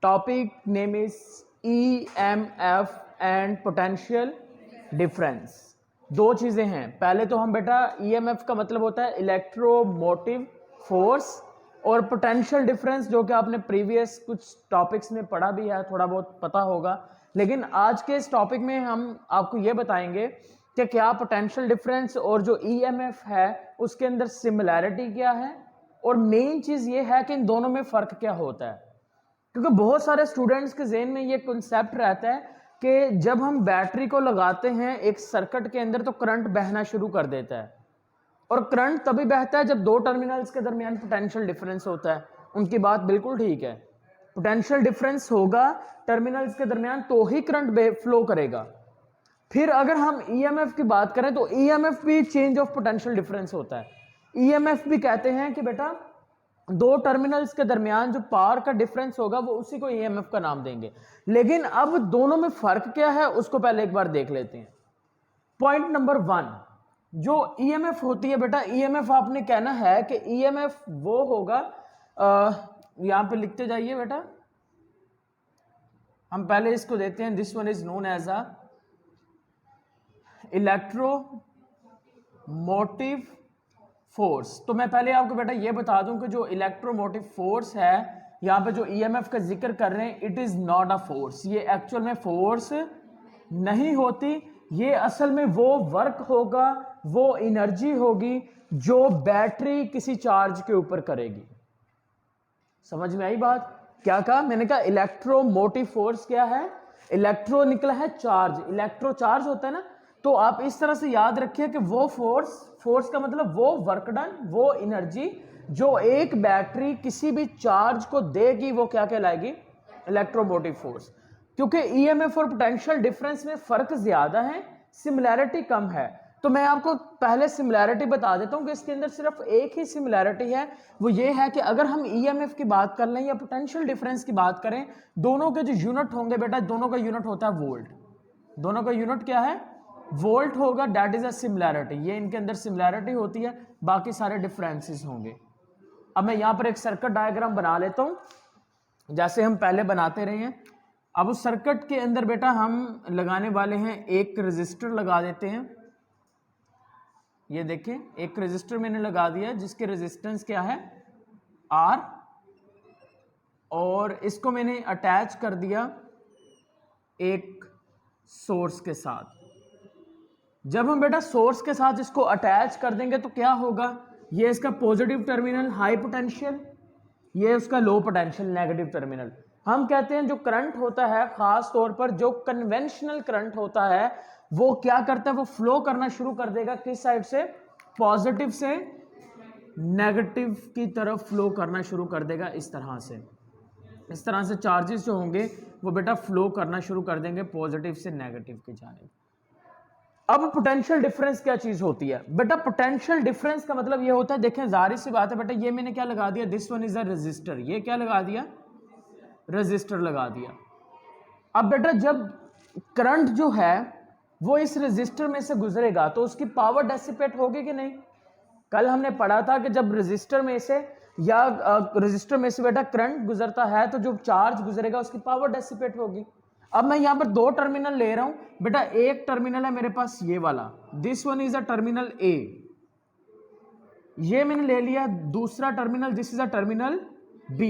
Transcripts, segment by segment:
Topic name is EMF and potential difference. दो चीजें हैं। पहले तो हम बेटा EMF का मतलब होता है इलेक्ट्रोमोटिव फोर्स, और पोटेंशियल डिफरेंस जो कि आपने प्रीवियस कुछ टॉपिक्स में पढ़ा भी है, थोड़ा बहुत पता होगा। लेकिन आज के इस टॉपिक में हम आपको ये बताएंगे कि क्या पोटेंशियल डिफरेंस और जो EMF है उसके अंदर सिमिलैरिटी क्या है, और मेन चीज ये है कि इन दोनों में फर्क क्या होता है। क्योंकि बहुत सारे स्टूडेंट्स के ज़हन में ये कॉन्सेप्ट रहता है कि जब हम बैटरी को लगाते हैं एक सर्किट के अंदर तो करंट बहना शुरू कर देता है, और करंट तभी बहता है जब दो टर्मिनल्स के दरमियान पोटेंशियल डिफरेंस होता है। उनकी बात बिल्कुल ठीक है, पोटेंशियल डिफरेंस होगा टर्मिनल्स के दरमियान तो ही करंट फ्लो करेगा। फिर अगर हम EMF की बात करें तो EMF भी चेंज ऑफ पोटेंशियल डिफरेंस होता है। EMF भी कहते हैं कि बेटा दो टर्मिनल्स के दरमियान जो पावर का डिफरेंस होगा वो उसी को EMF का नाम देंगे। लेकिन अब दोनों में फर्क क्या है उसको पहले एक बार देख लेते हैं। पॉइंट नंबर 1, जो EMF होती है बेटा, EMF आपने कहना है कि EMF वो होगा, यहां पे लिखते जाइए बेटा, हम पहले इसको देते हैं, this one is known as a electromotive force. तो मैं पहले आपको बेटा ये बता दूं कि जो इलेक्ट्रोमोटिव फोर्स है यहां पे जो EMF का जिक्र कर रहे हैं, it is not a force. ये एक्चुअल में फोर्स नहीं होती, ये असल में वो वर्क होगा, वो एनर्जी होगी जो बैटरी किसी चार्ज के ऊपर करेगी। समझ में आई बात? क्या कहा मैंने? कहा इलेक्ट्रोमोटिव फोर्स क्या है? इलेक्ट्रो निकला है चार्ज, इलेक्ट्रो चार्ज होता है ना। तो आप इस तरह से याद रखिए कि वो फोर्स का मतलब वो वर्क डन, वो एनर्जी जो एक बैटरी किसी भी चार्ज को देगी, वो क्या कहलाएगी? Electromotive force. क्योंकि EMF और पोटेंशियल डिफरेंस में फर्क ज्यादा है, सिमिलैरिटी कम है। तो मैं आपको पहले सिमिलैरिटी बता देता हूं कि इसके अंदर सिर्फ एक ही सिमिलैरिटी है, वो ये है कि अगर हम EMF की बात कर लें या पोटेंशियल डिफरेंस की बात करें, दोनों के जो यूनिट होंगे बेटा, दोनों का यूनिट होता है वोल्ट। दोनों का यूनिट क्या है? वोल्ट होगा। That is a similarity. ये इनके अंदर सिमिलैरिटी होती है, बाकी सारे डिफरेंसेस होंगे। अब मैं यहां पर एक सर्किट डायग्राम बना लेता हूं जैसे हम पहले बनाते रहे हैं। अब उस सर्किट के अंदर बेटा हम लगाने वाले हैं एक रजिस्टर लगा देते हैं। ये देखें, एक रजिस्टर मैंने लगा दिया जिसके रेजिस्टेंस क्या है? R, और इसको मैंने अटैच कर दिया एक सोर्स के साथ। जब हम बेटा सोर्स के साथ इसको अटैच कर देंगे तो क्या होगा? ये इसका पॉजिटिव टर्मिनल हाई पोटेंशियल, ये उसका लो पोटेंशियल नेगेटिव टर्मिनल। हम कहते हैं जो करंट होता है, खास तौर पर जो कन्वेंशनल करंट होता है, वो क्या करता है? वो फ्लो करना शुरू कर देगा किस साइड से? पॉजिटिव से नेगेटिव की तरफ फ्लो करना शुरू कर देगा। इस तरह से चार्जेस जो होंगे वो बेटा फ्लो करना शुरू कर देंगे पॉजिटिव से नेगेटिव की जानिब। अब पोटेंशियल डिफरेंस क्या चीज होती है बेटा? पोटेंशियल डिफरेंस का मतलब ये होता है, देखें जाहिर सी बात है बेटा, ये मैंने क्या लगा दिया? This one is a resistor. ये क्या लगा दिया? रेजिस्टर लगा दिया। अब बेटा जब करंट जो है वो इस रेजिस्टर में से गुजरेगा तो उसकी पावर डेसिपेट होगी कि नहीं? कल हमने पढ़ा था कि जब रेजिस्टर में से या रेजिस्टर में से बेटा करंट गुजरता है तो जो चार्ज गुजरेगा उसकी पावर डेसिपेट होगी। अब मैं यहां पर दो टर्मिनल ले रहा हूं बेटा। एक टर्मिनल है मेरे पास ये वाला, this one is a terminal A, ये मैंने ले लिया। दूसरा terminal, this is a terminal B।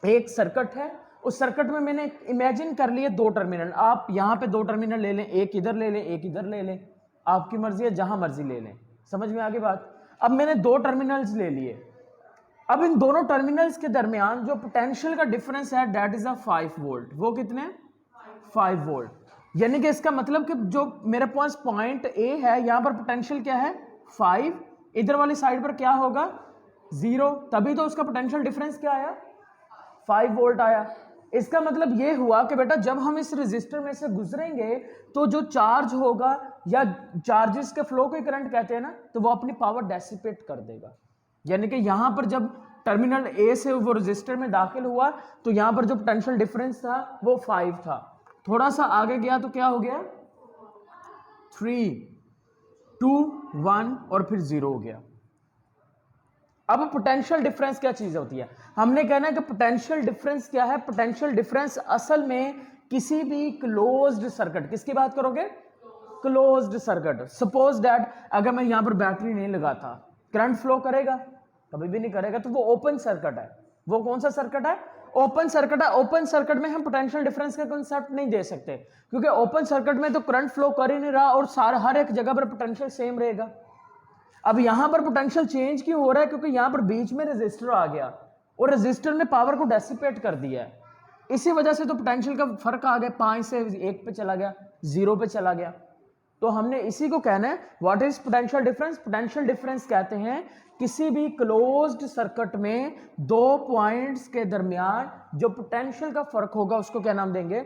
एक सर्किट है, उस सर्किट में मैंने इमेजिन कर लिए दो टर्मिनल। आप यहां पे दो टर्मिनल ले लें, एक इधर ले लें, एक इधर ले लें, आपकी मर्जी है, जहां मर्जी ले लें। समझ में आ गई बात? अब मैंने दो टर्मिनल्स ले लिए। अब इन दोनों टर्मिनल्स के दरमियान जो पोटेंशियल का डिफरेंस है दैट इज अ 5 वोल्ट। वो कितने? 5 वोल्ट। यानी कि इसका मतलब कि जो मेरे पास पॉइंट A है, यहां पर पोटेंशियल क्या है? 5। इधर वाली साइड पर क्या होगा? 0। तभी तो उसका पोटेंशियल डिफरेंस क्या आया? 5 वोल्ट आया। इसका मतलब ये हुआ कि बेटा जब हम इस रेजिस्टर में से गुजरेंगे तो जो चार्ज होगा, या चार्जेस के फ्लो को करंट कहते हैं ना, तो वो अपनी पावर डेसिपेट कर देगा। यानी कि यहां पर जब टर्मिनल A से वो रेजिस्टर में दाखिल हुआ तो यहां पर जो पोटेंशियल डिफरेंस था वो 5 था। थोड़ा सा आगे गया तो क्या हो गया? 3, 2, 1 और फिर 0 हो गया। अब पोटेंशियल डिफरेंस क्या चीज होती है, हमने कहना है कि पोटेंशियल डिफरेंस क्या है। पोटेंशियल डिफरेंस असल में किसी भी क्लोज्ड सर्किट, किसकी बात करोगे, क्लोज्ड सर्किट। सपोज दैट अगर मैं यहां पर बैटरी नहीं लगाता, करंट फ्लो करेगा, कभी भी नहीं करेगा, तो वो ओपन सर्किट है। वो कौन सा सर्किट है, ओपन सर्किट है। ओपन सर्किट में हम पोटेंशियल डिफरेंस का कांसेप्ट नहीं दे सकते, क्योंकि ओपन सर्किट में तो करंट फ्लो कर ही नहीं रहा और सारा हर एक जगह पर पोटेंशियल सेम रहेगा। अब यहां पर पोटेंशियल चेंज क्यों हो रहा है, क्योंकि यहां पर बीच में रेजिस्टर आ गया और रेजिस्टर ने पावर को डेसिपेट कर दिया है, इसी वजह से तो पोटेंशियल का फर्क आ गया, 5 से 1 पे चला गया, 0 पे चला गया। तो हमने इसी को कहना है what is potential difference. Potential difference कहते हैं किसी भी क्लोज्ड सर्किट में दो पॉइंट्स के दरमियान जो पोटेंशियल का फर्क होगा उसको क्या नाम देंगे,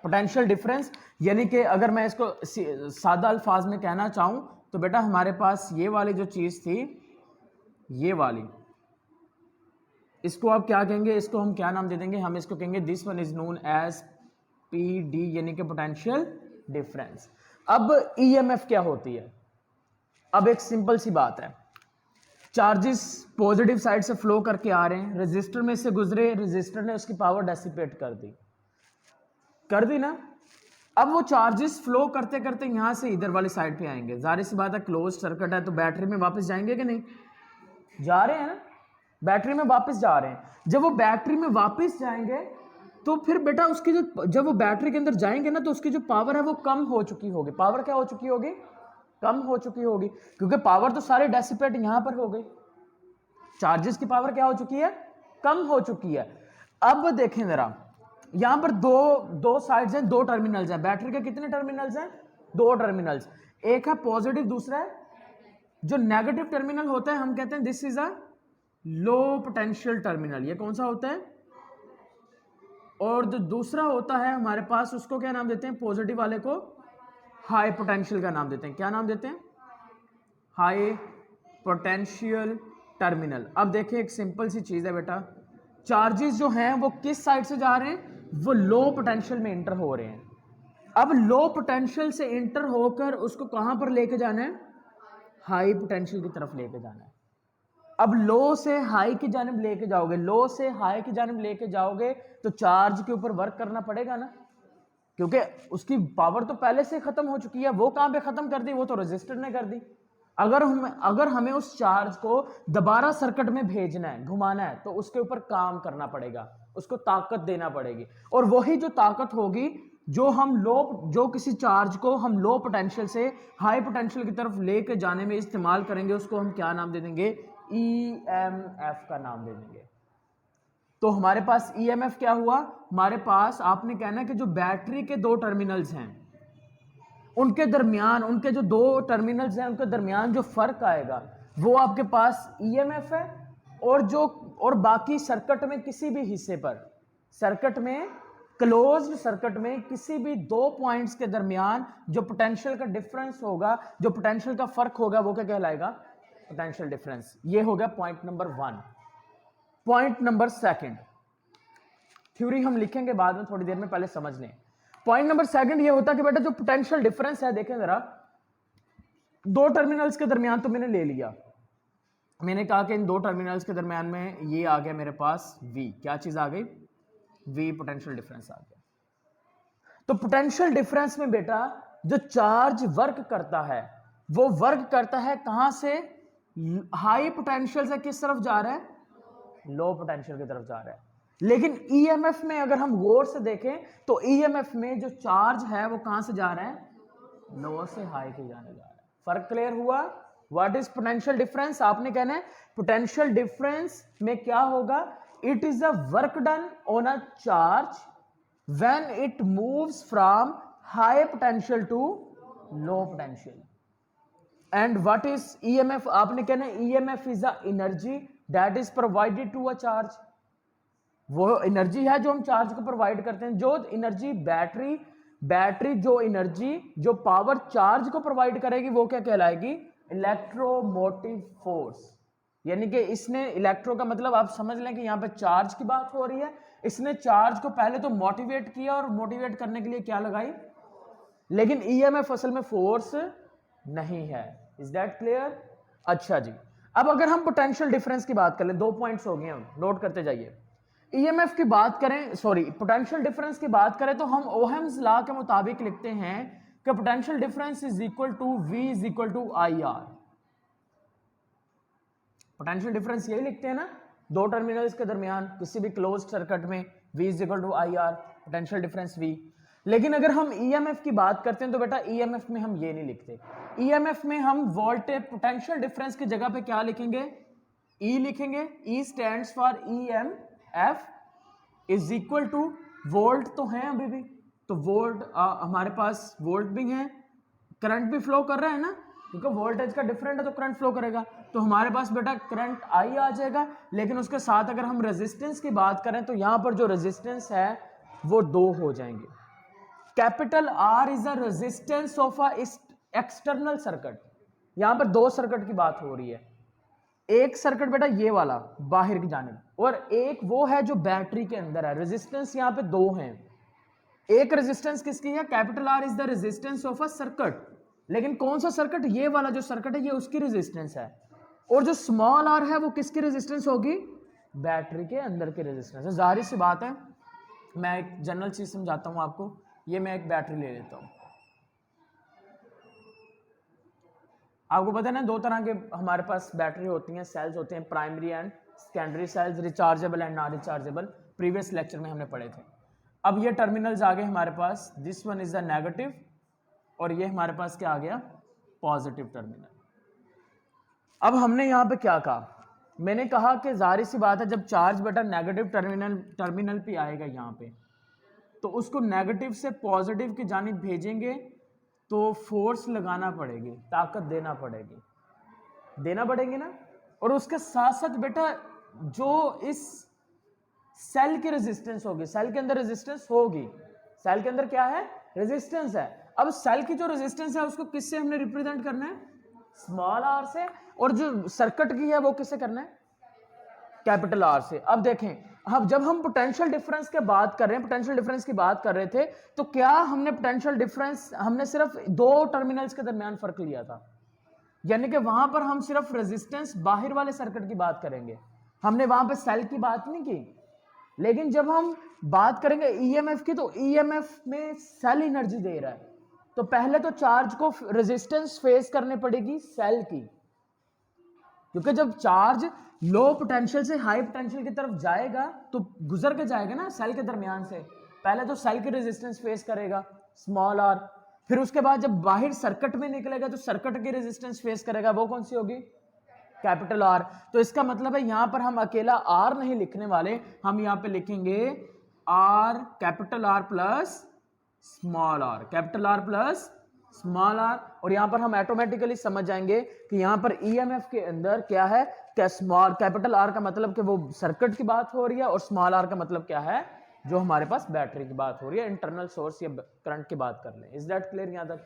पोटेंशियल डिफरेंस। यानी कि अगर मैं इसको सादा अल्फाज में कहना चाहूं तो बेटा हमारे पास ये वाली जो चीज थी, ये वाली, इसको आप क्या कहेंगे, इसको हम क्या नाम दे देंगे, हम इसको कहेंगे this one is known as PD, यानी कि पोटेंशियल डिफरेंस। अब EMF क्या होती है, अब एक सिंपल सी बात है, चार्जेस पॉजिटिव साइड से फ्लो करके आ रहे हैं, रेजिस्टर में से गुजरे, रेजिस्टर ने उसकी पावर डेसिपेट कर दी ना। अब वो चार्जेस फ्लो करते करते यहां से इधर वाली साइड पे आएंगे, जाहिर सी बात है क्लोज सर्किट है तो बैटरी में वापस जाएंगे कि नहीं, जा रहे हैं ना, बैटरी में वापस जा रहे हैं। जब वो बैटरी में वापस जाएंगे तो फिर बेटा उसकी जो, जब वो बैटरी के अंदर जाएंगे ना तो उसकी जो पावर है वो कम हो चुकी होगी। पावर क्या हो चुकी होगी, कम हो चुकी होगी, क्योंकि पावर तो सारे डेसिपेट यहां पर हो गई, चार्जेस की पावर क्या हो चुकी है, कम हो चुकी है। अब देखें जरा, यहां पर दो साइड्स हैं, दो टर्मिनल्स हैं, बैटरी के कितने टर्मिनल्स हैं, दो टर्मिनल्स, एक है पॉजिटिव, दूसरा है जो नेगेटिव टर्मिनल होता है हम कहते हैं this is a low potential terminal, ये कौन सा होता है, और जो दूसरा होता है हमारे पास उसको क्या नाम देते हैं, पॉजिटिव वाले को हाई पोटेंशियल का नाम देते हैं, क्या नाम देते हैं, हाई पोटेंशियल टर्मिनल। अब देखिए एक सिंपल सी चीज है बेटा, चार्जेस जो हैं वो किस साइड से जा रहे हैं, वो लो पोटेंशियल में इंटर हो रहे हैं। अब लो पोटेंशियल से इंटर होकर उसको कहां पर लेके जाना है, हाई पोटेंशियल की तरफ लेके जाना है। अब लो से हाई की जानिब लेके जाओगे, लो से हाई की जानिब लेके जाओगे तो चार्ज के ऊपर वर्क करना पड़ेगा ना, क्योंकि उसकी पावर तो पहले से खत्म हो चुकी है। वो कहां पे खत्म कर दी, वो तो रेजिस्टर ने कर दी। अगर हमें उस चार्ज को दोबारा सर्किट में भेजना है, घुमाना है, तो उसके ऊपर काम करना पड़ेगा, उसको ताकत देना पड़ेगी, और वही जो ताकत होगी जो किसी चार्ज को हम लो पोटेंशियल से हाई पोटेंशियल की तरफ लेके जाने में इस्तेमाल करेंगे, उसको हम क्या नाम दे देंगे, EMF का नाम दे देंगे। तो हमारे पास EMF क्या हुआ, हमारे पास आपने कहना है कि जो बैटरी के दो टर्मिनल्स हैं उनके दरमियान, उनके जो दो टर्मिनल्स हैं उनके दरमियान जो फर्क आएगा वो आपके पास EMF है। और बाकी सर्किट में किसी भी हिस्से पर, सर्किट में, क्लोज्ड सर्किट में किसी भी दो पॉइंट्स के दरमियान जो पोटेंशियल का डिफरेंस होगा, जो पोटेंशियल का फर्क होगा, वो क्या कहलाएगा, पोटेंशियल डिफरेंस। ये हो गया point number 1। Point number 2, theory हम लिखेंगे बाद में थोड़ी देर में, पहले समझ लें। पॉइंट नंबर 2 ये होता है कि बेटा जो पोटेंशियल डिफरेंस है, देखें जरा, दो टर्मिनल्स के दरमियान तो मैंने ले लिया, मैंने कहा कि इन दो टर्मिनल्स के दरमियान में ये आ गया मेरे पास V, क्या चीज आ गई, V, पोटेंशियल डिफरेंस आ गया। तो पोटेंशियल डिफरेंस में बेटा जो चार्ज वर्क करता है वो वर्क करता है कहां से, हाई पोटेंशियल से किस तरफ जा रहा है, लो पोटेंशियल की तरफ जा रहा है। लेकिन EMF में अगर हम गौर से देखें तो EMF में जो चार्ज है वो कहां से जा रहा है, लो से हाई की जाने जा रहा है। फर्क क्लियर हुआ। व्हाट इज पोटेंशियल डिफरेंस, आपने कहना है पोटेंशियल डिफरेंस में क्या होगा, it is a work done on a charge when it moves from high potential to low potential. And what is EMF, आपने कहना है EMF is a energy that is provided to a charge. वो एनर्जी है जो हम charge को provide करते हैं। जो एनर्जी बैटरी जो एनर्जी, जो पावर चार्ज को प्रोवाइड करेगी वो क्या कहलाएगी, इलेक्ट्रोमोटिव फोर्स। यानी कि इसने, इलेक्ट्रो का मतलब आप समझ लें कि यहां पे चार्ज की बात हो रही है, इसने चार्ज को पहले तो मोटिवेट किया और मोटिवेट करने के लिए क्या लगाई, लेकिन EMF असल में फोर्स नहीं है। Is that clear. अच्छा जी, अब अगर हम पोटेंशियल डिफरेंस की बात करें, 2 पॉइंट्स हो गए, हम नोट करते जाइए। ईएमएफ की बात करें, सॉरी पोटेंशियल डिफरेंस की बात करें तो हम ओहम्स लॉ के मुताबिक लिखते हैं कि potential difference is equal to V is equal to I R. Potential difference यही लिखते हैं ना, दो टर्मिनल्स के दरमियान किसी भी क्लोज सर्किट में V is equal to I R, potential difference V। लेकिन अगर हम ईएमएफ की बात करते हैं तो बेटा ईएमएफ में हम ये नहीं लिखते। ईएमएफ में हम वोल्टेज पोटेंशियल डिफरेंस की जगह पे क्या लिखेंगे, E लिखेंगे। E stands for EMF is equal two volt, तो है अभी भी, तो वोल्ट हमारे पास वोल्ट भी है, करंट भी फ्लो कर रहा है ना, क्योंकि वोल्टेज का डिफरेंट है तो करंट फ्लो करेगा, तो हमारे पास बेटा करंट आई आ जाएगा। लेकिन उसके साथ अगर हम रेजिस्टेंस की बात करें तो यहां पर जो रेजिस्टेंस है वो 2 हो जाएंगे। Capital R is a resistance of a external circuit. यहां पर 2 सर्किट की बात हो रही है, एक सर्किट बेटा ये वाला बाहर की जानिब, और एक वो है जो बैटरी के अंदर है। रेजिस्टेंस यहां पे 2 हैं। एक रेजिस्टेंस किसकी है, capital R is the resistance of a circuit, लेकिन कौन सा सर्किट, ये वाला जो सर्किट है ये उसकी रेजिस्टेंस है, और जो स्मॉल आर है वो किसकी रेजिस्टेंस होगी, बैटरी के अंदर की रेजिस्टेंस है। जाहिर सी बात है, मैं एक जनरल चीज समझाता हूं आपको। ये मैं एक बैटरी ले लेता हूं, आपको पता है ना 2 तरह के हमारे पास बैटरी होती हैं, सेल्स होते हैं, primary and secondary cells, rechargeable and non rechargeable. Previous lecture में हमने पढ़े थे। अब ये टर्मिनल्स आ गए हमारे पास, this one is the negative और ये हमारे पास क्या आ गया, पॉजिटिव टर्मिनल। अब हमने यहां पे क्या कहा, मैंने कहा कि जाहिर सी बात है जब चार्ज बेटा नेगेटिव टर्मिनल पे आएगा यहां पे, तो उसको नेगेटिव से पॉजिटिव की जानिब भेजेंगे तो फोर्स लगाना पड़ेगी, ताकत देना पड़ेगी ना। और उसके साथ साथ बेटा जो इस सेल की रेजिस्टेंस होगी, सेल के अंदर रेजिस्टेंस होगी, सेल के अंदर क्या है, रेजिस्टेंस है। अब सेल की जो रेजिस्टेंस है उसको किससे हमने रिप्रेजेंट करना है, स्मॉल आर से, और जो सर्किट की है वो किससे करना है, कैपिटल आर से। अब देखें, अब जब हम पोटेंशियल डिफरेंस की बात कर रहे हैं, पोटेंशियल डिफरेंस की बात कर रहे थे, तो क्या हमने पोटेंशियल डिफरेंस, हमने सिर्फ 2 टर्मिनल्स के दरमियान फर्क लिया था, यानी कि वहां पर हम सिर्फ रेजिस्टेंस बाहर वाले सर्किट की बात करेंगे, हमने वहां पे सेल की बात नहीं की। लेकिन जब हम बात करेंगे ईएमएफ की, तो ईएमएफ में सेल एनर्जी दे रहा है, तो पहले तो चार्ज को रेजिस्टेंस फेस करने पड़ेगी सेल की, क्योंकि जब चार्ज लो पोटेंशियल से हाई पोटेंशियल की तरफ जाएगा तो गुजर के जाएगा ना सेल के दरमियान से, पहले तो सेल की रेजिस्टेंस फेस करेगा स्मॉल आर, फिर उसके बाद जब बाहर सर्किट में निकलेगा तो सर्किट की रेजिस्टेंस फेस करेगा, वो कौन सी होगी, कैपिटल आर। तो इसका मतलब है यहां पर हम अकेला आर नहीं लिखने वाले, हम यहां पे लिखेंगे R, capital R plus small R, capital R plus small R. और यहां पर हम ऑटोमेटिकली समझ जाएंगे कि यहां पर ईएमएफ के अंदर क्या है, क्या स्मॉल, कैपिटल आर का मतलब कि वो सर्किट की बात हो रही है, और स्मॉल आर का मतलब क्या है, जो हमारे पास बैटरी की बात हो रही है, इंटरनल सोर्स या करंट की बात कर लें। इज दैट क्लियर यहां तक?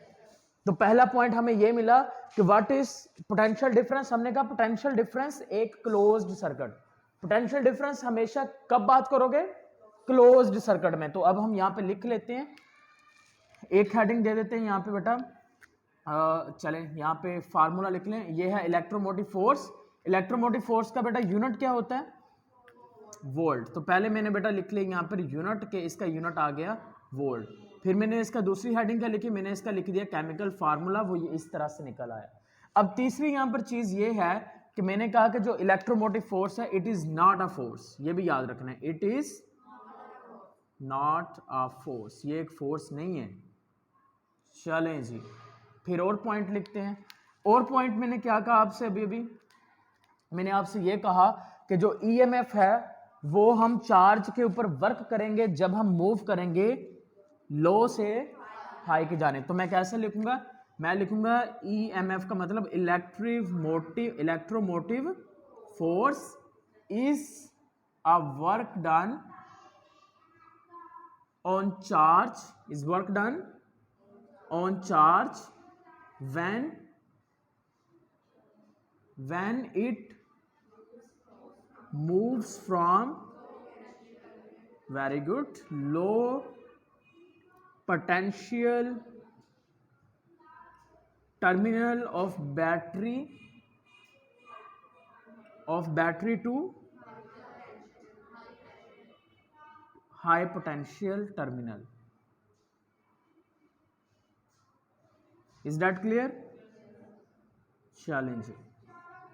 तो पहला पॉइंट हमें यह मिला कि व्हाट इज पोटेंशियल डिफरेंस। हमने कहा पोटेंशियल डिफरेंस एक क्लोज्ड सर्किट, पोटेंशियल डिफरेंस हमेशा कब बात करोगे, क्लोज्ड सर्किट में। तो अब हम यहां पे लिख लेते हैं, एक हेडिंग दे देते हैं यहां पे बेटा, चलें यहां पे फार्मूला लिख लें, ये है इलेक्ट्रोमोटिव फोर्स। इलेक्ट्रोमोटिव फोर्स का बेटा यूनिट क्या होता है, वोल्ट। तो पहले मैंने बेटा लिख लिया यहां पर यूनिट के, इसका यूनिट आ गया वोल्ट। फिर मैंने इसका दूसरी हेडिंग क्या लिखी, मैंने इसका लिख दिया केमिकल फार्मूला, वो ये इस तरह से निकल आया। अब तीसरी यहां पर चीज ये है कि मैंने कहा कि जो इलेक्ट्रोमोटिव फोर्स है it is not a force, ये भी याद रखना है, it is not a force, ये एक फोर्स नहीं है। चलें जी, फिर और पॉइंट लिखते हैं। और पॉइंट मैंने क्या कहा आपसे, अभी मैंने आपसे ये कहा कि जो ईएमएफ है वो हम चार्ज के ऊपर वर्क करेंगे जब हम मूव करेंगे लो से हाई की जाने। तो मैं कैसे लिखूंगा, मैं लिखूंगा ईएमएफ का मतलब electromotive force is a work done on charge, is work done on charge when it moves from, very good, low potential terminal of battery of battery to high potential terminal. Is that clear? चलें जी।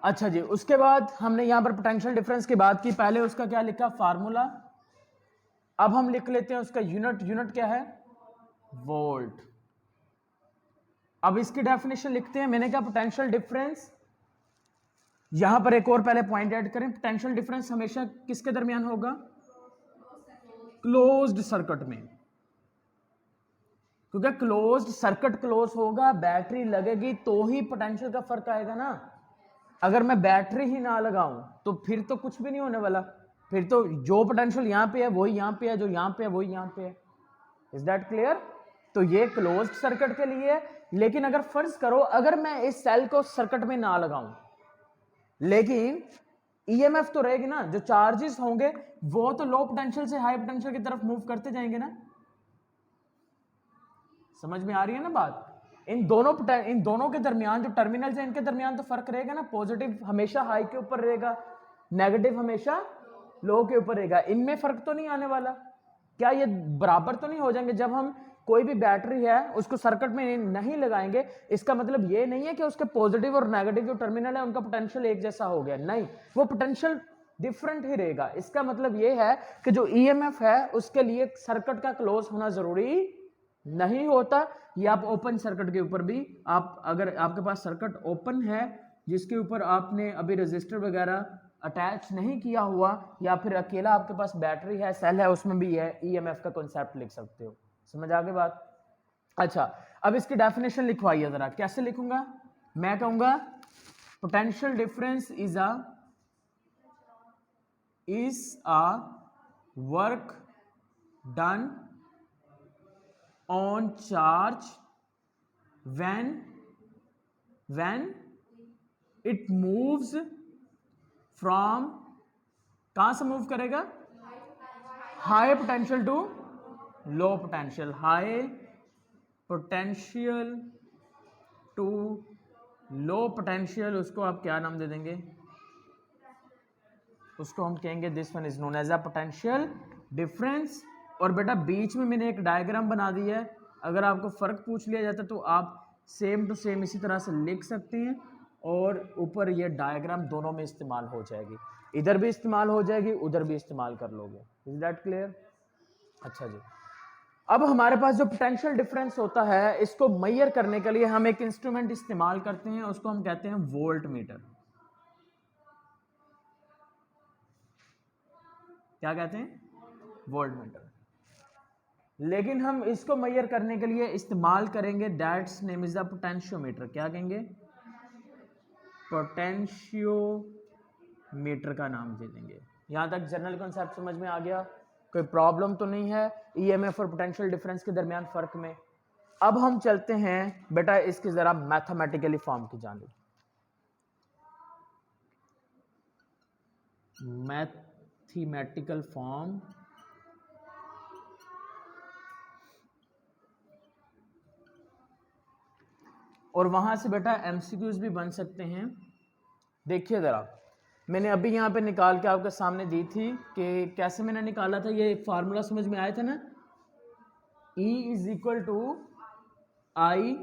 अच्छा जी, उसके बाद हमने यहां पर potential difference की बात की, पहले उसका क्या लिखा फार्मूला, अब हम लिख लेते हैं उसका यूनिट। यूनिट क्या है? वोल्ट। अब इसकी डेफिनेशन लिखते हैं। मैंने कहा पोटेंशियल डिफरेंस, यहां पर एक और पहले पॉइंट ऐड करें, पोटेंशियल डिफरेंस हमेशा किसके दरमियान होगा? क्लोज्ड सर्किट में, क्योंकि क्लोज्ड सर्किट क्लोज होगा, बैटरी लगेगी तो ही पोटेंशियल का फर्क आएगा ना। अगर मैं बैटरी ही ना लगाऊं तो फिर तो कुछ भी नहीं होने वाला, फिर तो जो पोटेंशियल यहां पे है वही यहां पे है, जो यहां पे है वही यहां पे है। Is that clear? तो ये क्लोज्ड सर्किट के लिए है। लेकिन अगर फर्ज करो अगर मैं इस सेल को सर्किट में ना लगाऊं, लेकिन ईएमएफ तो रहेगी ना, जो चार्जेस होंगे वो तो लो पोटेंशियल से हाई पोटेंशियल की तरफ मूव करते जाएंगे ना। समझ में आ रही है ना बात? इन दोनों के दरमियान जो टर्मिनल्स है इनके दरमियान तो फर्क रहेगा ना। पॉजिटिव हमेशा हाई के ऊपर रहेगा, नेगेटिव हमेशा लो के ऊपर रहेगा, इनमें फर्क तो नहीं आने वाला। क्या ये बराबर तो नहीं हो जाएंगे? जब हम कोई भी बैटरी है उसको सर्किट में नहीं लगाएंगे, इसका मतलब ये नहीं है कि उसके पॉजिटिव और नेगेटिव जो टर्मिनल है उनका पोटेंशियल एक जैसा हो गया, नहीं, वो पोटेंशियल डिफरेंट ही रहेगा। इसका मतलब ये है कि जो ईएमएफ है उसके लिए सर्किट का क्लोज होना जरूरी नहीं होता। ये आप ओपन सर्किट के ऊपर भी, आप अगर आपके पास सर्किट ओपन है जिसके ऊपर आपने अभी रजिस्टर वगैरह अटैच नहीं किया हुआ, या फिर अकेला आपके पास बैटरी है, सेल है, उसमें भी है ईएमएफ का कॉन्सेप्ट लिख सकते हो। समझ आ गई बात? अच्छा, अब इसकी डेफिनेशन लिखवाइए जरा। कैसे लिखूंगा? मैं कहूंगा potential difference is a work done on charge when it moves from, कहां से मूव करेगा? High potential to low potential, high potential to low potential. उसको आप क्या नाम दे देंगे? उसको हम कहेंगे this one is known as a potential difference. और बेटा बीच में मैंने एक डायग्राम बना दी है, अगर आपको फर्क पूछ लिया जाता तो आप सेम टू सेम इसी तरह से लिख सकते हैं, और ऊपर ये डायग्राम दोनों में इस्तेमाल हो जाएगी, इधर भी इस्तेमाल हो जाएगी, उधर भी इस्तेमाल कर लोगे। Is that clear? अच्छा जी, अब हमारे पास जो पोटेंशियल डिफरेंस होता है इसको मेजर करने के लिए हम एक इंस्ट्रूमेंट इस्तेमाल करते हैं, उसको हम कहते हैं वोल्ट मीटर। क्या कहते हैं? Volt meter. लेकिन हम इसको मेजर करने के लिए इस्तेमाल करेंगे that's name is the potentiometer. क्या कहेंगे? पोटेंशियोमीटर का नाम दे देंगे। यहां तक जनरल कॉन्सेप्ट समझ में आ गया? कोई प्रॉब्लम तो नहीं है ईएमएफ और पोटेंशियल डिफरेंस के दरमियान फर्क में? अब हम चलते हैं बेटा इसकी जरा मैथमेटिकली फॉर्म की जानिब। मैथमेटिकल फॉर्म, और वहां से बेटा एमसीक्यूज भी बन सकते हैं। देखिए जरा, मैंने अभी यहां पे निकाल के आपके सामने दी थी कि कैसे मैंने निकाला था। ये फार्मूला समझ में आया था ना? E is equal to I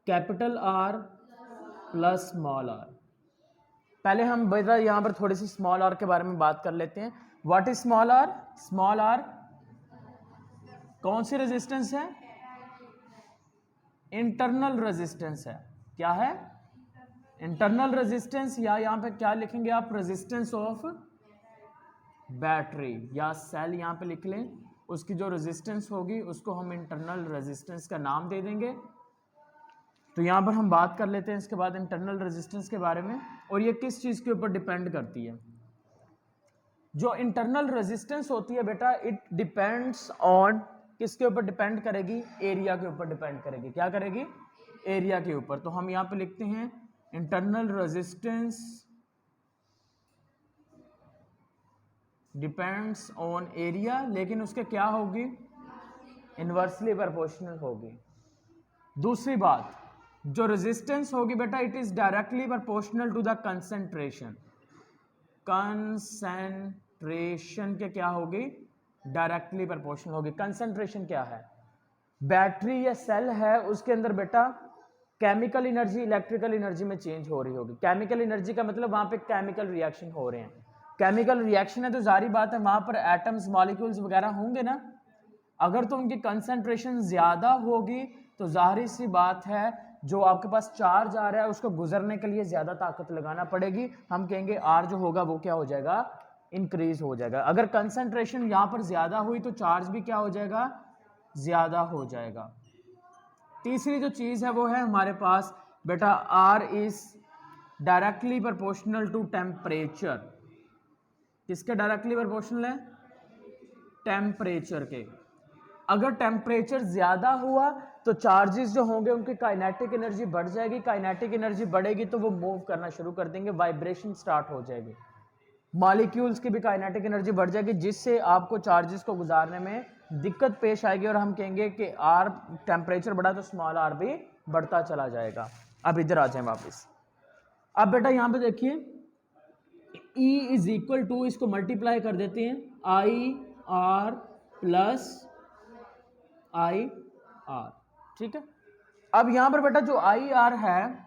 capital R plus small R. पहले हम बेटा यहां पर थोड़ी सी स्मॉल आर के बारे में बात कर लेते हैं। What is small R? Small R कौन सी रेजिस्टेंस है? इंटरनल रेजिस्टेंस है। क्या है? इंटरनल रेजिस्टेंस, या यहां पे क्या लिखेंगे आप? रेजिस्टेंस ऑफ बैटरी या सेल यहां पे लिख लें। उसकी जो रेजिस्टेंस होगी उसको हम इंटरनल रेजिस्टेंस का नाम दे देंगे। तो यहां पर हम बात कर लेते हैं इसके बाद इंटरनल रेजिस्टेंस के बारे में, और ये किस चीज के ऊपर डिपेंड करती है? जो इंटरनल रेजिस्टेंस होती है बेटा, इट डिपेंड्स ऑन, किसके ऊपर डिपेंड करेगी? एरिया के ऊपर डिपेंड करेगी। क्या करेगी? एरिया के ऊपर। तो हम यहां पे लिखते हैं internal resistance depends on area, लेकिन उसके क्या होगी? इनवर्सली प्रोपोर्शनल होगी। दूसरी बात, जो रेजिस्टेंस होगी बेटा it is directly proportional to the concentration. Concentration के क्या होगी? डायरेक्टली प्रोपोर्शनल होगी। कंसेंट्रेशन क्या है? बैटरी या सेल है उसके अंदर बेटा केमिकल एनर्जी इलेक्ट्रिकल एनर्जी में चेंज हो रही होगी। केमिकल एनर्जी का मतलब वहां पे केमिकल रिएक्शन हो रहे हैं। केमिकल रिएक्शन है तो जारी बात है वहां पर एटम्स मॉलिक्यूल्स वगैरह होंगे ना। अगर तो उनकी कंसेंट्रेशन ज्यादा होगी तो जाहिर सी बात है जो आपके पास चार्ज आ रहा है उसको गुजरने के लिए ज्यादा ताकत लगाना पड़ेगी। हम कहेंगे आर जो होगा वो क्या हो जाएगा? इंक्रीज हो जाएगा। अगर कंसेंट्रेशन यहां पर ज्यादा हुई तो चार्ज भी क्या हो जाएगा? ज्यादा हो जाएगा। तीसरी जो चीज है वो है हमारे पास बेटा R is directly proportional to temperature. किसके डायरेक्टली प्रोपोर्शनल है? टेम्परेचर के। अगर टेम्परेचर ज्यादा हुआ तो चार्जेस जो होंगे उनकी काइनेटिक एनर्जी बढ़ जाएगी। काइनेटिक एनर्जी बढ़ेगी तो वो मूव करना शुरू कर देंगे, वाइब्रेशन स्टार्ट हो जाएगी। मॉलिक्यूल्स की भी काइनेटिक एनर्जी बढ़ जाएगी जिससे आपको चार्जेस को गुजारने में दिक्कत पेश आएगी और हम कहेंगे कि आर टेम्परेचर बढ़ा तो स्मॉल आर भी बढ़ता चला जाएगा। अब इधर आ जाए वापस। अब बेटा यहां पे देखिए E इज इक्वल टू, इसको मल्टीप्लाई कर देते हैं I R plus I are. ठीक है। अब यहां पर बेटा जो आई आर है,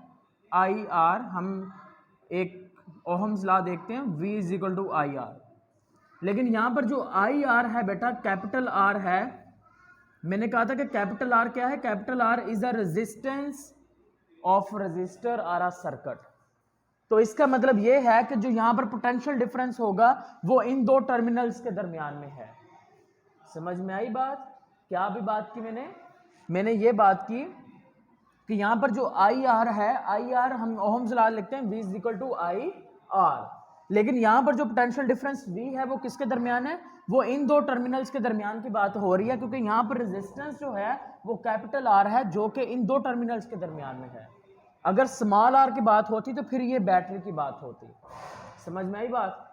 आई आर हम एक ओहम्स लॉ देखते हैं V is equal to I R. लेकिन यहां पर जो आई आर है बेटा कैपिटल आर है। मैंने कहा था कि कैपिटल आर क्या है? Capital R is the resistance of resistor or a circuit. तो इसका मतलब यह है कि जो यहां पर पोटेंशियल डिफरेंस होगा वो इन दो टर्मिनल्स के दरमियान में है। समझ में आई बात? क्या भी बात की मैंने ये बात की कि यहां पर जो आई आर है, आई आर हम ओहम्स लॉ लिखते हैं V is equal to I R. लेकिन यहां पर जो पोटेंशियल डिफरेंस V है वो किसके दरमियान है? वो इन दो टर्मिनल्स के दरमियान की बात हो रही है क्योंकि यहां पर रेजिस्टेंस जो है वो कैपिटल आर है जो कि इन दो टर्मिनल्स के दरमियान में है। अगर स्मॉल आर की बात होती तो फिर ये बैटरी की बात होती। समझ में आई बात?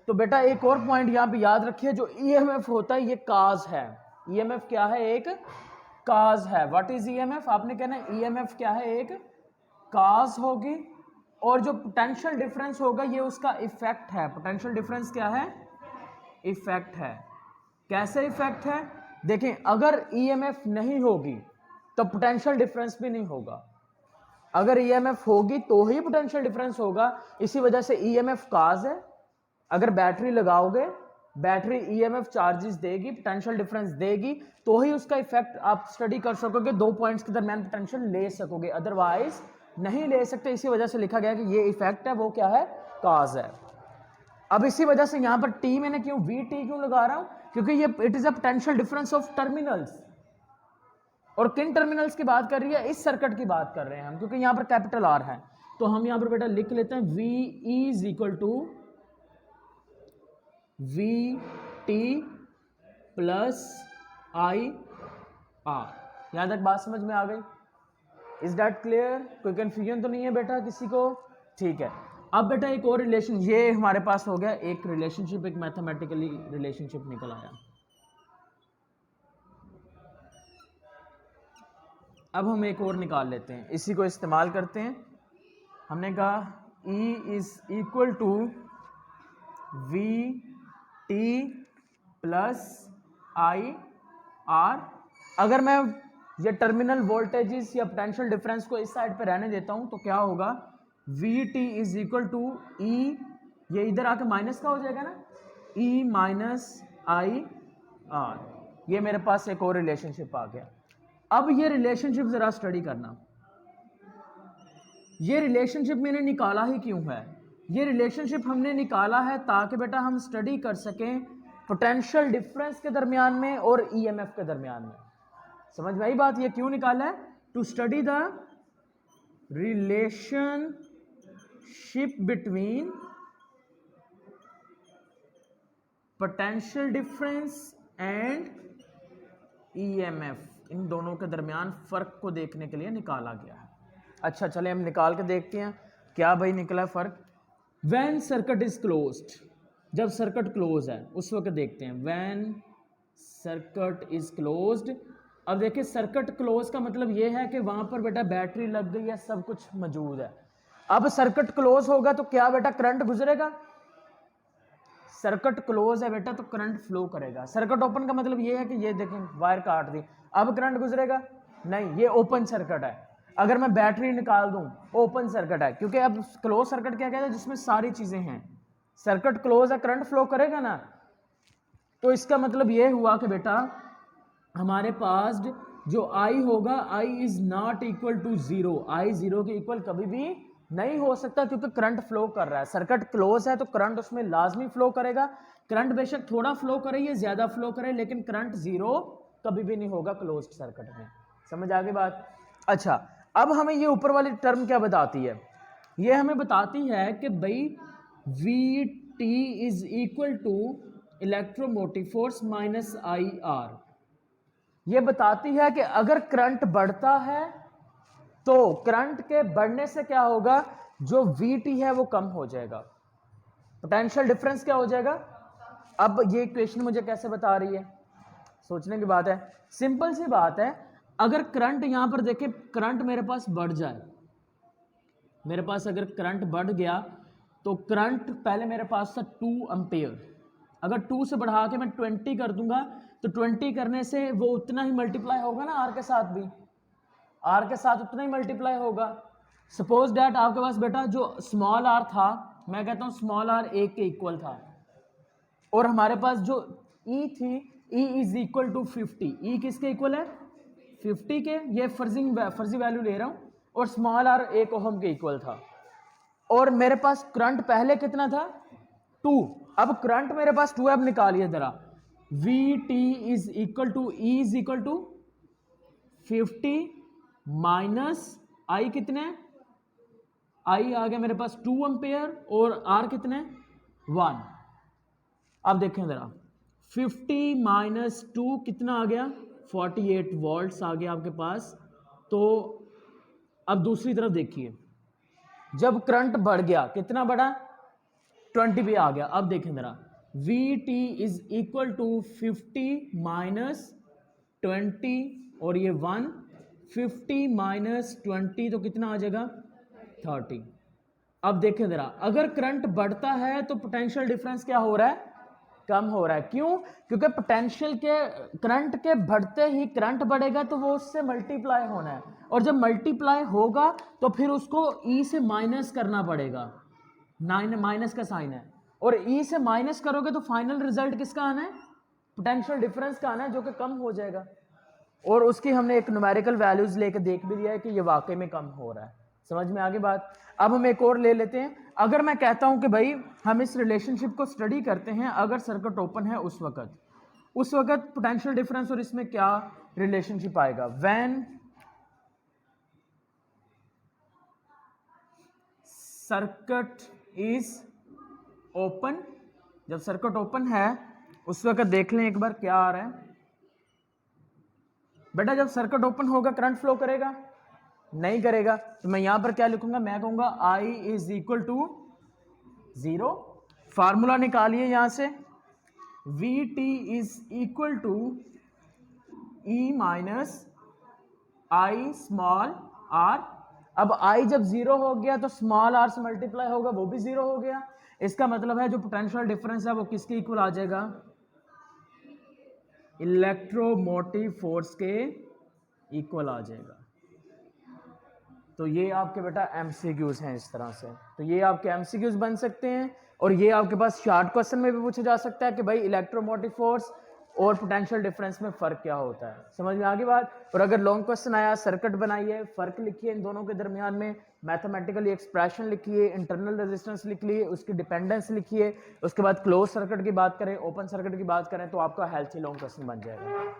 तो बेटा एक और पॉइंट यहां पे याद रखिए, जो ईएमएफ होता है ये काज है। ईएमएफ क्या है? एक काज है। What is EMF? आपने कहना है ईएमएफ क्या है? एक काज होगी। और जो पोटेंशियल डिफरेंस होगा ये उसका इफेक्ट है। पोटेंशियल डिफरेंस क्या है? इफेक्ट है। कैसे इफेक्ट है? देखें, अगर ईएमएफ नहीं होगी तो पोटेंशियल डिफरेंस भी नहीं होगा। अगर ईएमएफ होगी तो ही पोटेंशियल डिफरेंस होगा। इसी वजह से ईएमएफ काज है। अगर बैटरी लगाओगे, बैटरी ईएमएफ चार्जेस देगी, पोटेंशियल डिफरेंस देगी तो ही उसका इफेक्ट आप स्टडी कर सकोगे, दो पॉइंट्स के दरमियान पोटेंशियल ले सकोगे, अदरवाइज नहीं ले सकते। इसी वजह से लिखा गया कि ये इफेक्ट है वो क्या है? काज है। अब इसी वजह से यहां पर टी मैंने क्यों VT क्यों लगा रहा हूं? क्योंकि ये it is a potential difference of terminals. और किन टर्मिनल्स की बात कर रही है? इस सर्किट की बात कर रहे हैं हम, क्योंकि यहां पर कैपिटल आर है। तो हम यहां पर बेटा लिख लेते हैं V is equal to VT plus I R. यहां तक बात समझ में आ गई? Is that clear? कोई कंफ्यूजन तो नहीं है बेटा किसी को? ठीक है। अब बेटा एक और रिलेशन, ये हमारे पास हो गया एक रिलेशनशिप, एक मैथमेटिकली रिलेशनशिप निकल आया। अब हम एक और निकाल लेते हैं, इसी को इस्तेमाल करते हैं। हमने कहा E is equal to VT plus I R. अगर मैं ये टर्मिनल वोल्टेजेस या पोटेंशियल डिफरेंस को इस साइड पे रहने देता हूं तो क्या होगा? VT is equal to E, ये इधर आके माइनस का हो जाएगा ना, E माइनस आई आर। ये मेरे पास एक और रिलेशनशिप आ गया। अब ये रिलेशनशिप जरा स्टडी करना। ये रिलेशनशिप मैंने निकाला ही क्यों है? ये रिलेशनशिप हमने निकाला है ताकि बेटा हम स्टडी कर सकें पोटेंशियल डिफरेंस के दरमियान में और ईएमएफ के दरमियान में। समझ में आई बात? ये क्यों निकाला है? To study the relationship between potential difference and EMF, इन दोनों के दरमियान फर्क को देखने के लिए निकाला गया है। अच्छा चले हम निकाल के देखते हैं क्या भाई निकला फर्क। व्हेन सर्किट इज क्लोज्ड, जब सर्किट क्लोज है उस वक्त देखते हैं। व्हेन सर्किट इज क्लोज्ड अब देखिए सर्किट क्लोज का मतलब ये है कि वहां पर बेटा बैटरी लग गई है, सब कुछ मौजूद है। अब सर्किट क्लोज होगा तो क्या बेटा करंट गुजरेगा? सर्किट क्लोज है बेटा तो करंट फ्लो करेगा। सर्किट ओपन का मतलब ये है कि ये देखें वायर काट दी, अब करंट गुजरेगा नहीं, ये ओपन सर्किट है। अगर मैं बैटरी निकाल दूं ओपन सर्किट है, क्योंकि अब क्लोज सर्किट क्या कहते हैं? जिसमें सारी चीजें हैं। सर्किट क्लोज है, करंट फ्लो करेगा ना। तो इसका मतलब ये हुआ कि बेटा हमारे पास जो I होगा, I is not equal to zero, I zero के इक्वल कभी भी नहीं हो सकता, क्योंकि करंट फ्लो कर रहा है। सर्किट क्लोज है तो करंट उसमें लाजमी फ्लो करेगा। करंट बेशक थोड़ा फ्लो करे या ज्यादा फ्लो करे, लेकिन करंट जीरो कभी भी नहीं होगा क्लोज्ड सर्किट में। समझ आ गई बात? अच्छा, अब हमें ये ऊपर वाली टर्म क्या बताती है? ये हमें बताती है कि भाई V T is equal to electromotive force minus I R. ये बताती है कि अगर करंट बढ़ता है तो करंट के बढ़ने से क्या होगा? जो Vt है वो कम हो जाएगा, पोटेंशियल डिफरेंस क्या हो जाएगा? अब ये इक्वेशन मुझे कैसे बता रही है? सोचने की बात है, सिंपल सी बात है। अगर करंट यहां पर देखें, करंट मेरे पास बढ़ जाए, मेरे पास अगर करंट बढ़ गया तो करंट पहले मेरे पास था 2 एम्पियर, अगर 2 से बढ़ा के मैं 20 कर दूंगा तो 20 करने से वो उतना ही मल्टीप्लाई होगा ना आर के साथ भी, आर के साथ उतना ही मल्टीप्लाई होगा। सपोज डैट आपके पास बेटा जो स्मॉल आर था, मैं कहता हूं स्मॉल आर 1 के इक्वल था, और हमारे पास जो ई थी, ई इज इक्वल टू 50। ई किसके इक्वल है? 50 के। ये फर्जी वैल्यू ले रहा हूं, और स्मॉल आर 1 ओहम के इक्वल था, और मेरे पास करंट पहले कितना था? 2। अब करंट मेरे पास 2 है, अब निकालिए जरा। V T is equal to E is equal to 50 minus I कितने? आई आ गया मेरे पास 2 एम्पेयर, और आर कितने? 1। अब देखें जरा, 50 माइनस 2 कितना आ गया? 48 वोल्ट्स आ गया आपके पास। तो अब दूसरी तरफ देखिए, जब करंट बढ़ गया, कितना बढ़ा? 20 पे आ गया। अब देखें जरा, V T is equal to 50 minus 20 और ये 1, 50 माइनस 20 तो कितना आ जाएगा? 30। अब देखें जरा, अगर करंट बढ़ता है तो पोटेंशियल डिफरेंस क्या हो रहा है? कम हो रहा है। क्यों? क्योंकि पोटेंशियल के, करंट के बढ़ते ही करंट बढ़ेगा तो वो उससे मल्टीप्लाई होना है, और जब मल्टीप्लाई होगा तो फिर उसको ई से माइनस करना पड़ेगा। माइनस का साइन है, और ई से माइनस करोगे तो फाइनल रिजल्ट किसका आना है? पोटेंशियल डिफरेंस का आना है, जो कि कम हो जाएगा। और उसकी हमने एक न्यूमेरिकल वैल्यूज लेके देख भी दिया है कि ये वाकई में कम हो रहा है। समझ में आगे बात? अब हम एक और ले लेते हैं। अगर मैं कहता हूं कि भाई हम इस रिलेशनशिप को स्टडी करते हैं, अगर सर्किट ओपन है उस वक्त पोटेंशियल डिफरेंस और इसमें क्या रिलेशनशिप आएगा? व्हेन सर्किट इज ओपन, जब सर्किट ओपन है उस वक्त देख लें एक बार क्या आ रहा है। बेटा जब सर्किट ओपन होगा करंट फ्लो करेगा? नहीं करेगा। तो मैं यहां पर क्या लिखूंगा? मैं कहूंगा I is equal to 0। Formula निकालिए यहां से, V T is equal to E minus I small R. अब I जब 0 हो गया तो स्मॉल आर से मल्टीप्लाई होगा, वो भी 0 हो गया। इसका मतलब है जो पोटेंशियल डिफरेंस है वो किसके इक्वल आ जाएगा? इलेक्ट्रोमोटिव फोर्स के इक्वल आ जाएगा। तो ये आपके बेटा एमसीक्यूज हैं इस तरह से। तो ये आपके एमसीक्यूज बन सकते हैं, और ये आपके पास शॉर्ट क्वेश्चन में भी पूछा जा सकता है कि भाई इलेक्ट्रोमोटिव फोर्स और पोटेंशियल डिफरेंस में फ़र्क क्या होता है। समझ में आ गई बात? और अगर लॉन्ग क्वेश्चन आया, सर्किट बनाइए, फ़र्क लिखिए इन दोनों के दरमियान में, मैथमेटिकली एक्सप्रेशन लिखिए, इंटरनल रेजिस्टेंस लिख लिए, उसकी डिपेंडेंस लिखिए, उसके बाद क्लोज सर्किट की बात करें, ओपन सर्किट की बात करें, तो आपका हेल्थी लॉन्ग क्वेश्चन बन जाएगा।